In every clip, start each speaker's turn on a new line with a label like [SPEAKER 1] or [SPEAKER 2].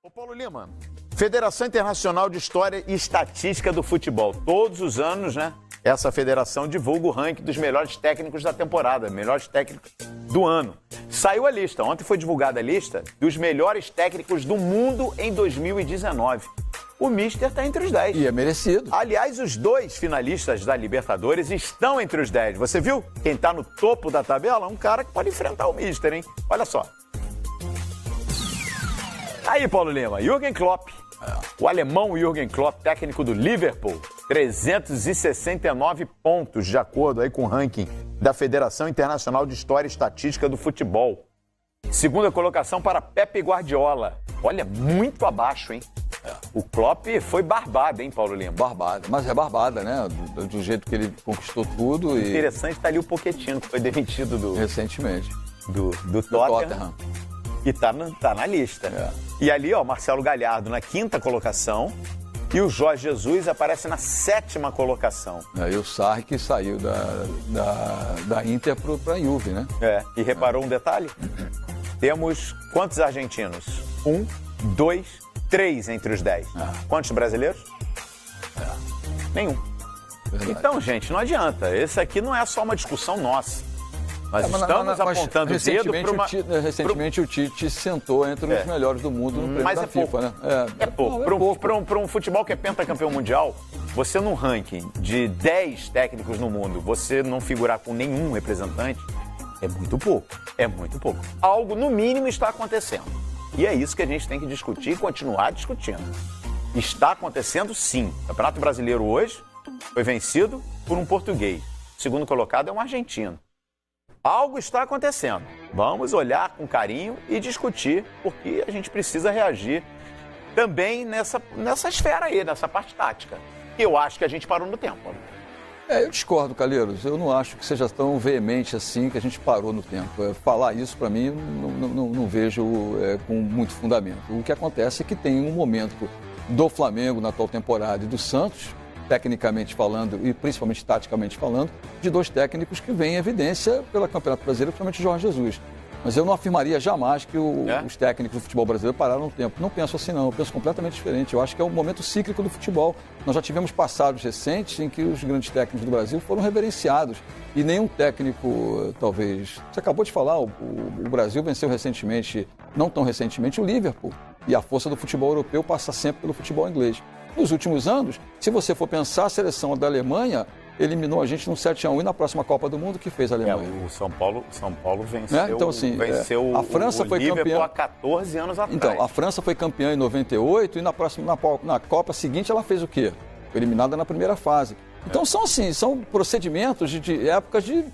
[SPEAKER 1] Ô Paulo Lima, Federação Internacional de História e Estatística do Futebol. Todos os anos, né? Essa federação divulga o ranking dos melhores técnicos da temporada, melhores técnicos do ano. Saiu a lista, ontem foi divulgada a lista dos melhores técnicos do mundo em 2019. O Mister está entre os 10.
[SPEAKER 2] E é merecido.
[SPEAKER 1] Aliás, os dois finalistas da Libertadores estão entre os 10. Você viu? Quem está no topo da tabela é um cara que pode enfrentar o Mister, hein? Olha só. Aí, Paulo Lima, Jürgen Klopp. O alemão Jürgen Klopp, técnico do Liverpool, 369 pontos, de acordo aí com o ranking da Federação Internacional de História e Estatística do Futebol. Segunda colocação para Pepe Guardiola. Olha, muito abaixo, hein? O Klopp foi barbada, hein, Paulo Lima?
[SPEAKER 2] Barbada, mas é barbada, né? Do jeito que ele conquistou tudo. E...
[SPEAKER 1] Interessante tá ali o Pochettino, que foi demitido
[SPEAKER 2] recentemente.
[SPEAKER 1] Do Tottenham. E tá na lista. E ali, ó, Marcelo Galhardo na 5ª colocação e o Jorge Jesus aparece na 7ª colocação.
[SPEAKER 2] E o Sarri que saiu da Inter pra Juve, né?
[SPEAKER 1] E reparou um detalhe? Temos quantos argentinos? 1, 2, 3 entre os 10. Quantos brasileiros? Nenhum. Verdade. Então, gente, não adianta. Esse aqui não é só uma discussão nossa. Nós estamos apontando o dedo para uma...
[SPEAKER 2] Recentemente o Tite sentou entre os melhores do mundo no prêmio da FIFA, né?
[SPEAKER 1] É pouco. Para um futebol que é pentacampeão mundial, você num ranking de 10 técnicos no mundo, você não figurar com nenhum representante, é muito pouco. É muito pouco. Algo, no mínimo, está acontecendo. E é isso que a gente tem que discutir e continuar discutindo. Está acontecendo, sim. O Campeonato Brasileiro hoje foi vencido por um português. O segundo colocado é um argentino. Algo está acontecendo. Vamos olhar com carinho e discutir, porque a gente precisa reagir também nessa esfera aí, nessa parte tática. Eu acho que a gente parou no tempo.
[SPEAKER 2] Eu discordo, Calheiros. Eu não acho que seja tão veemente assim que a gente parou no tempo. Falar isso, para mim, não vejo com muito fundamento. O que acontece é que tem um momento do Flamengo na atual temporada e do Santos, tecnicamente falando e principalmente taticamente falando, de dois técnicos que vêm em evidência pelo Campeonato Brasileiro, principalmente Jorge Jesus. Mas eu não afirmaria jamais que os técnicos do futebol brasileiro pararam no tempo. Não penso assim, não. Eu penso completamente diferente. Eu acho que é um momento cíclico do futebol. Nós já tivemos passados recentes em que os grandes técnicos do Brasil foram reverenciados. E nenhum técnico, talvez... Você acabou de falar, o Brasil venceu recentemente, não tão recentemente, o Liverpool. E a força do futebol europeu passa sempre pelo futebol inglês. Nos últimos anos, se você for pensar, a seleção da Alemanha eliminou a gente num 7-1 e na próxima Copa do Mundo, que fez a Alemanha?
[SPEAKER 1] O São Paulo venceu,
[SPEAKER 2] então, assim,
[SPEAKER 1] venceu
[SPEAKER 2] a França foi
[SPEAKER 1] Liverpool há 14 anos atrás.
[SPEAKER 2] Então, a França foi campeã em 98 e na Copa seguinte ela fez o quê? Foi eliminada na primeira fase. Então são procedimentos de épocas de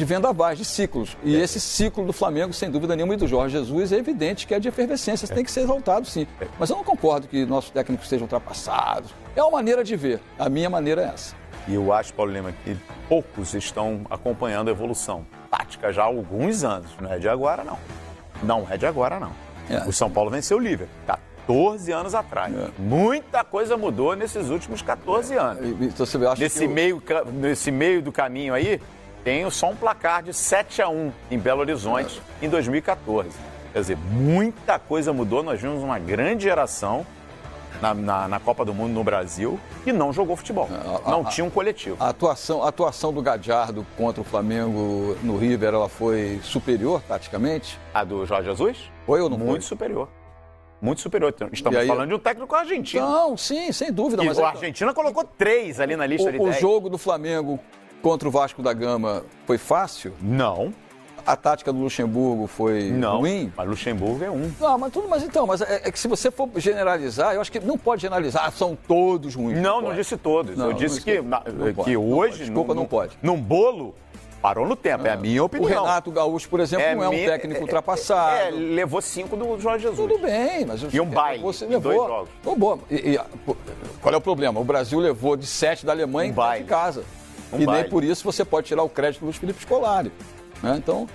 [SPEAKER 2] vendavais, de ciclos. E esse ciclo do Flamengo, sem dúvida nenhuma, e do Jorge Jesus, é evidente que é de efervescência, tem que ser exaltado, sim. Mas eu não concordo que nossos técnicos sejam ultrapassados. É uma maneira de ver. A minha maneira é essa.
[SPEAKER 1] E eu acho, Paulo Lima, que poucos estão acompanhando a evolução tática já há alguns anos. Não é de agora, não. Não é de agora, não. O São Paulo venceu o Liverpool 14 anos atrás. Muita coisa mudou nesses últimos 14 anos.
[SPEAKER 2] Então, você acha
[SPEAKER 1] nesse meio do caminho aí, tem só um placar de 7-1 em Belo Horizonte em 2014. Quer dizer, muita coisa mudou. Nós vimos uma grande geração na Copa do Mundo no Brasil e não jogou futebol. Não tinha um coletivo.
[SPEAKER 2] A atuação do Gadiardo contra o Flamengo no River, ela foi superior, taticamente?
[SPEAKER 1] A do Jorge Jesus?
[SPEAKER 2] Foi ou não foi?
[SPEAKER 1] Muito superior. Muito superior. Estamos falando de um técnico argentino.
[SPEAKER 2] Não, sim, sem dúvida.
[SPEAKER 1] Mas a Argentina colocou 3 ali na lista de 10.
[SPEAKER 2] O jogo do Flamengo contra o Vasco da Gama foi fácil?
[SPEAKER 1] Não.
[SPEAKER 2] A tática do Luxemburgo foi ruim?
[SPEAKER 1] Mas Luxemburgo é um.
[SPEAKER 2] Não, mas é que se você for generalizar, eu acho que não pode generalizar, são todos ruins.
[SPEAKER 1] Não disse todos. Eu disse que hoje,
[SPEAKER 2] desculpa, não pode.
[SPEAKER 1] Num bolo, parou no tempo, é a minha opinião.
[SPEAKER 2] O Renato Gaúcho, por exemplo, não é um técnico ultrapassado.
[SPEAKER 1] Levou 5 do Jorge Jesus.
[SPEAKER 2] Tudo bem, mas...
[SPEAKER 1] E um baile, em 2 jogos.
[SPEAKER 2] Qual é o problema? O Brasil levou de 7 da Alemanha em casa. Nem por isso você pode tirar o crédito do Luiz Felipe Scolari. Né? Então,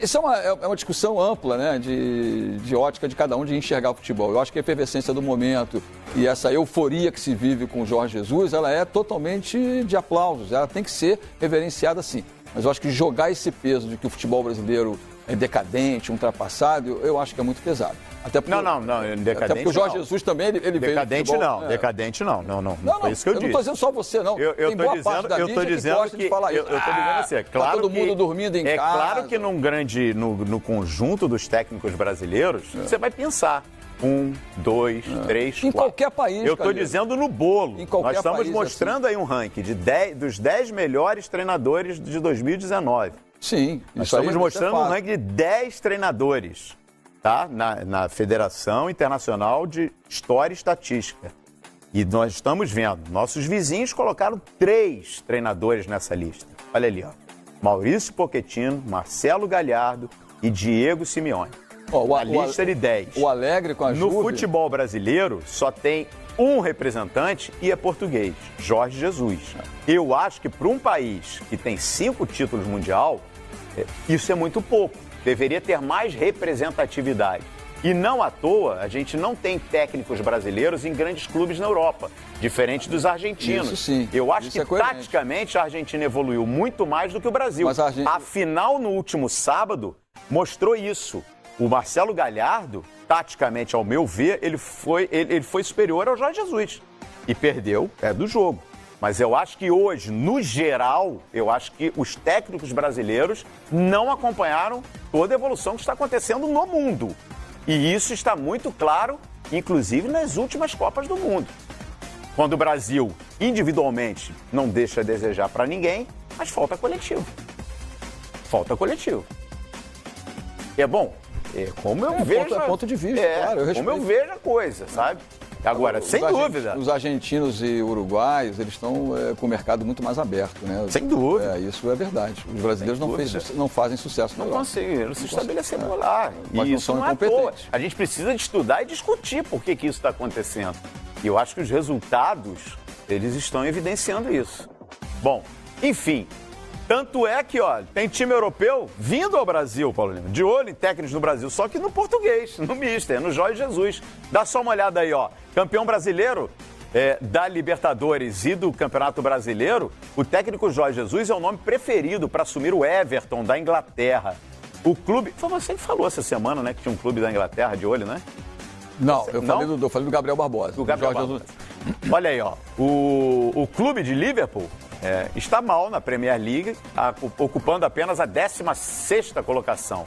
[SPEAKER 2] isso é uma discussão ampla, né? de ótica de cada um de enxergar o futebol. Eu acho que a efervescência do momento e essa euforia que se vive com o Jorge Jesus, ela é totalmente de aplausos, ela tem que ser reverenciada sim. Mas eu acho que jogar esse peso de que o futebol brasileiro decadente, ultrapassado, eu acho que é muito pesado. Até porque,
[SPEAKER 1] não, decadente
[SPEAKER 2] até porque o Jorge
[SPEAKER 1] não.
[SPEAKER 2] Jesus também, ele veio...
[SPEAKER 1] Decadente
[SPEAKER 2] futebol,
[SPEAKER 1] não, decadente não foi isso que eu disse.
[SPEAKER 2] não estou dizendo só você, não.
[SPEAKER 1] Eu
[SPEAKER 2] Tem boa parte da mídia que gosta de falar isso.
[SPEAKER 1] Eu estou dizendo assim,
[SPEAKER 2] tá todo mundo dormindo em casa.
[SPEAKER 1] Claro que no conjunto dos técnicos brasileiros, você vai pensar. 1, 2, 3, 4.
[SPEAKER 2] Em qualquer país,
[SPEAKER 1] eu estou dizendo no bolo. Nós estamos mostrando aí um ranking dos 10 melhores treinadores de 2019.
[SPEAKER 2] Sim.
[SPEAKER 1] Nós estamos mostrando um ranking de 10 treinadores, tá? Na Federação Internacional de História e Estatística. E nós estamos vendo, nossos vizinhos colocaram 3 treinadores nessa lista. Olha ali, ó. Maurício Pochettino, Marcelo Galhardo e Diego Simeone. A lista de 10.
[SPEAKER 2] O Alegre com a Juve.
[SPEAKER 1] No futebol brasileiro, só tem um representante e é português, Jorge Jesus. Eu acho que para um país que tem 5 títulos mundial, isso é muito pouco. Deveria ter mais representatividade. E não à toa, a gente não tem técnicos brasileiros em grandes clubes na Europa, diferente dos argentinos.
[SPEAKER 2] Isso sim.
[SPEAKER 1] Eu acho que taticamente a Argentina evoluiu muito mais do que o Brasil.
[SPEAKER 2] Mas
[SPEAKER 1] a final no último sábado mostrou isso. O Marcelo Galhardo, taticamente, ao meu ver, ele foi superior ao Jorge Jesus. E perdeu, do jogo. Mas eu acho que hoje, no geral, eu acho que os técnicos brasileiros não acompanharam toda a evolução que está acontecendo no mundo. E isso está muito claro, inclusive nas últimas Copas do Mundo. Quando o Brasil, individualmente, não deixa a desejar para ninguém, mas falta coletivo. Falta coletivo. É bom. Como eu vejo.
[SPEAKER 2] Ponto de vista, claro.
[SPEAKER 1] Como eu vejo a coisa, sabe? Agora, sem dúvida.
[SPEAKER 2] Os argentinos e uruguaios, eles estão com o mercado muito mais aberto, né?
[SPEAKER 1] Sem dúvida.
[SPEAKER 2] Isso é verdade. Os brasileiros não fazem sucesso na Europa.
[SPEAKER 1] Não conseguiram se estabelecer por lá.
[SPEAKER 2] Mas
[SPEAKER 1] e isso
[SPEAKER 2] não
[SPEAKER 1] não é à toa. A gente precisa de estudar e discutir por que isso está acontecendo. E eu acho que os resultados, eles estão evidenciando isso. Bom, enfim. Tanto é que, tem time europeu vindo ao Brasil, Paulo Lima, de olho em técnicos no Brasil, só que no português, no mister, no Jorge Jesus. Dá só uma olhada aí, campeão brasileiro da Libertadores e do Campeonato Brasileiro, o técnico Jorge Jesus é o nome preferido para assumir o Everton da Inglaterra. O clube, foi você que falou essa semana, né, que tinha um clube da Inglaterra de olho, né?
[SPEAKER 2] Não, eu falei do Gabriel Barbosa.
[SPEAKER 1] Do Gabriel Barbosa. Olha aí, o clube de Liverpool está mal na Premier League, ocupando apenas a 16ª colocação.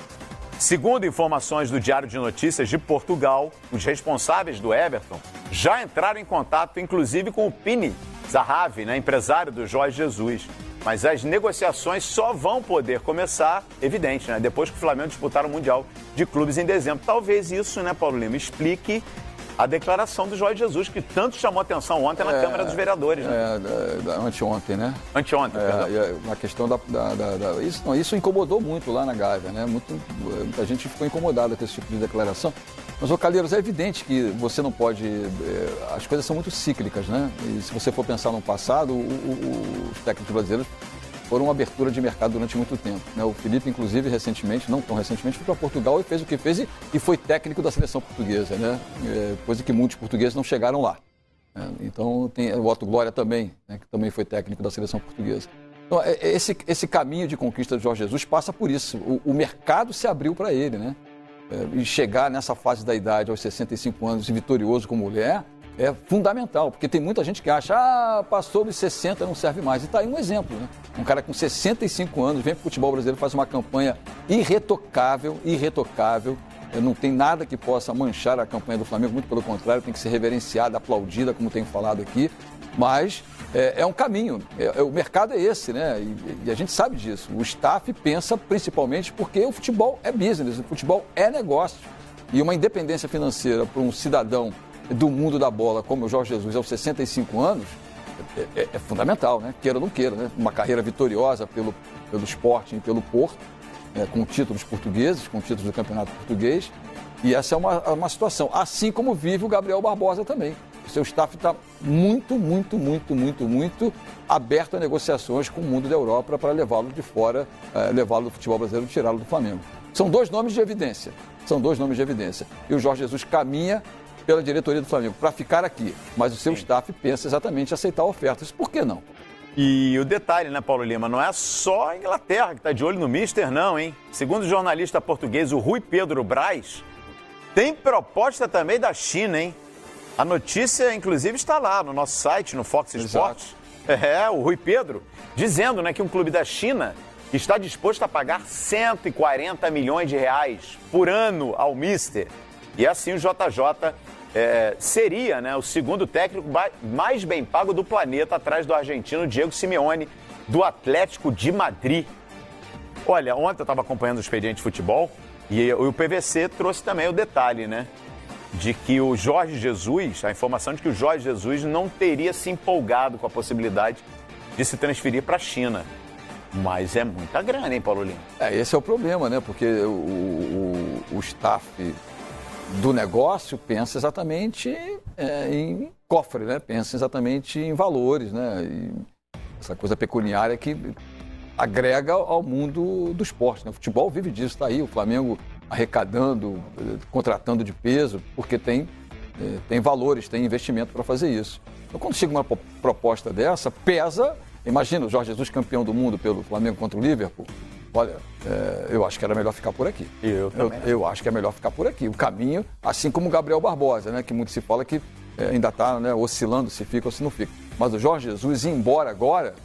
[SPEAKER 1] Segundo informações do Diário de Notícias de Portugal, os responsáveis do Everton já entraram em contato, inclusive, com o Pini Zahavi, empresário do Jorge Jesus. Mas as negociações só vão poder começar, evidente, depois que o Flamengo disputar o Mundial de Clubes em dezembro. Talvez isso, Paulo Lima, explique a declaração do Jorge Jesus, que tanto chamou atenção ontem na Câmara dos Vereadores.
[SPEAKER 2] Anteontem, né?
[SPEAKER 1] Anteontem,
[SPEAKER 2] a questão isso incomodou muito lá na Gávea, né? Muita gente ficou incomodada com esse tipo de declaração. Mas, Calheiros, é evidente que você não pode... as coisas são muito cíclicas, né? E se você for pensar no passado, os técnicos brasileiros foram uma abertura de mercado durante muito tempo, né? O Felipe, inclusive, recentemente, não tão recentemente, foi para Portugal e fez o que fez e foi técnico da seleção portuguesa, né? Coisa que muitos portugueses não chegaram lá. Então, tem o Otto Glória também, que também foi técnico da seleção portuguesa. Então, esse caminho de conquista de Jorge Jesus passa por isso. O mercado se abriu para ele, né? E chegar nessa fase da idade, aos 65 anos, vitorioso como mulher, é fundamental, porque tem muita gente que acha, passou dos 60, não serve mais. E está aí um exemplo, né? Um cara com 65 anos vem para o futebol brasileiro, faz uma campanha irretocável, não tem nada que possa manchar a campanha do Flamengo, muito pelo contrário, tem que ser reverenciada, aplaudida, como tenho falado aqui, mas é um caminho, o mercado é esse, né? E a gente sabe disso, o staff pensa principalmente porque o futebol é business, o futebol é negócio, e uma independência financeira para um cidadão do mundo da bola, como o Jorge Jesus, aos 65 anos, é fundamental, né? Queira ou não queira, né? Uma carreira vitoriosa pelo Sporting e pelo Porto, com títulos portugueses, com títulos do Campeonato Português, e essa é uma situação. Assim como vive o Gabriel Barbosa também. O seu staff está muito aberto a negociações com o mundo da Europa para levá-lo de fora, levá-lo do futebol brasileiro e tirá-lo do Flamengo. São dois nomes de evidência. E o Jorge Jesus caminha pela diretoria do Flamengo para ficar aqui, mas o seu staff pensa exatamente em aceitar ofertas. Por que não?
[SPEAKER 1] E o detalhe, né, Paulo Lima, não é só a Inglaterra que está de olho no Mister, não, hein? Segundo o jornalista português, o Rui Pedro Braz, tem proposta também da China, hein? A notícia, inclusive, está lá no nosso site, no Fox Sports. O Rui Pedro, dizendo, né, que um clube da China está disposto a pagar 140 milhões de reais por ano ao Mister. E assim o JJ seria, né, o segundo técnico mais bem pago do planeta, atrás do argentino Diego Simeone, do Atlético de Madrid. Olha, ontem eu estava acompanhando o Expediente Futebol e o PVC trouxe também o detalhe, né, de que o Jorge Jesus, a informação de que o Jorge Jesus não teria se empolgado com a possibilidade de se transferir para a China. Mas é muita grana, hein, Paulo Lima?
[SPEAKER 2] Esse é o problema, né? Porque o staff do negócio pensa exatamente em cofre, né? Pensa exatamente em valores, né? E essa coisa pecuniária que agrega ao mundo do esporte, né? O futebol vive disso, está aí o Flamengo arrecadando, contratando de peso, porque tem valores, tem investimento para fazer isso. Então, quando chega uma proposta dessa, pesa. Imagina o Jorge Jesus campeão do mundo pelo Flamengo contra o Liverpool. Olha, eu acho que era melhor ficar por aqui. Eu acho que é melhor ficar por aqui. O caminho, assim como o Gabriel Barbosa, né, que muito se fala que ainda está, né, oscilando se fica ou se não fica. Mas o Jorge Jesus ir embora agora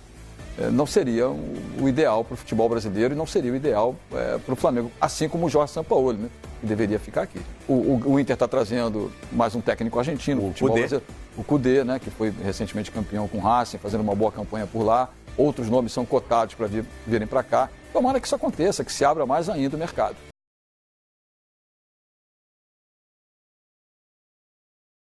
[SPEAKER 2] não seria o ideal para o futebol brasileiro e não seria o ideal para o Flamengo, assim como o Jorge Sampaoli, né, que deveria ficar aqui. O Inter está trazendo mais um técnico argentino, o futebol brasileiro. O Kudê, né, que foi recentemente campeão com o Racing, fazendo uma boa campanha por lá. Outros nomes são cotados para virem para cá. Tomara que isso aconteça, que se abra mais ainda o mercado.